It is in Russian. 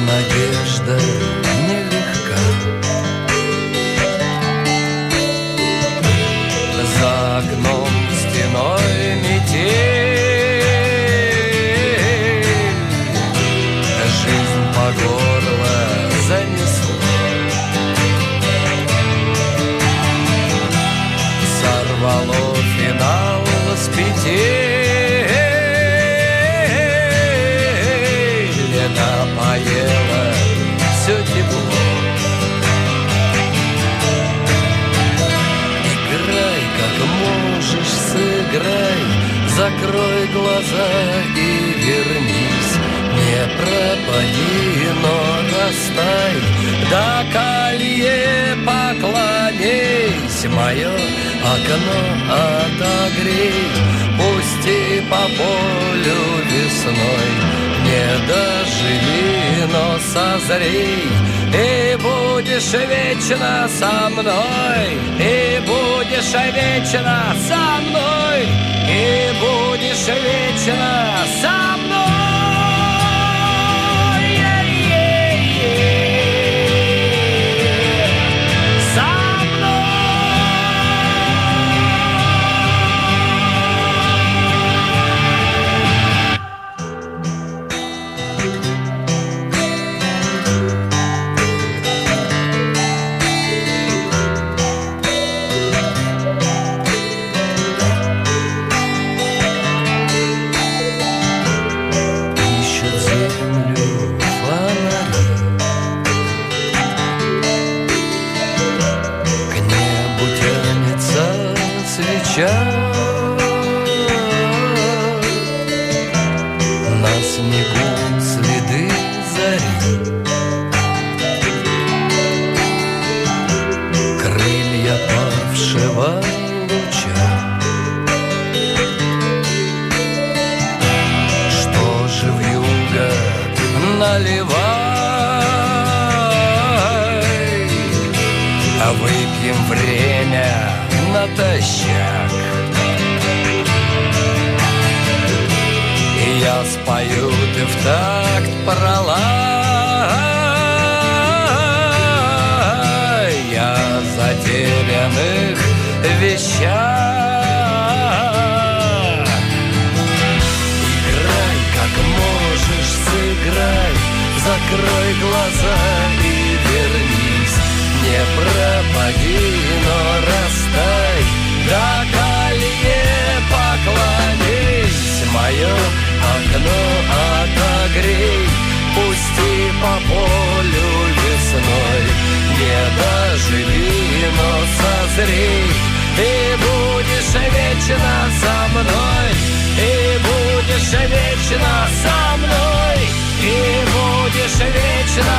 надежда нелегка. За окном стеной метель, жизнь по горло занесло. Сорвало финал с петель, напоело все тепло. Играй, как можешь, сыграй, закрой глаза и вернись. Не пропади, но растай, до колье поклонись. Мое окно отогрей, пусти по полю весной. Не доживи, но созрей, и будешь вечно со мной, и будешь вечно со мной, и будешь вечно со мной. На снегу следы зари, крылья павшего луча. Что же вьюга, наливай, а выпьем время натощак. Я спою, ты в такт пролай о затерянных вещах. Играй, как можешь, сыграй, закрой глаза и вернись. Не пропади, но растай, до колье поклонись. Мое окно отогрей, пусти по полю весной. Не доживи, но созрей, и будешь вечно со мной, и будешь вечно со мной, и будешь вечно.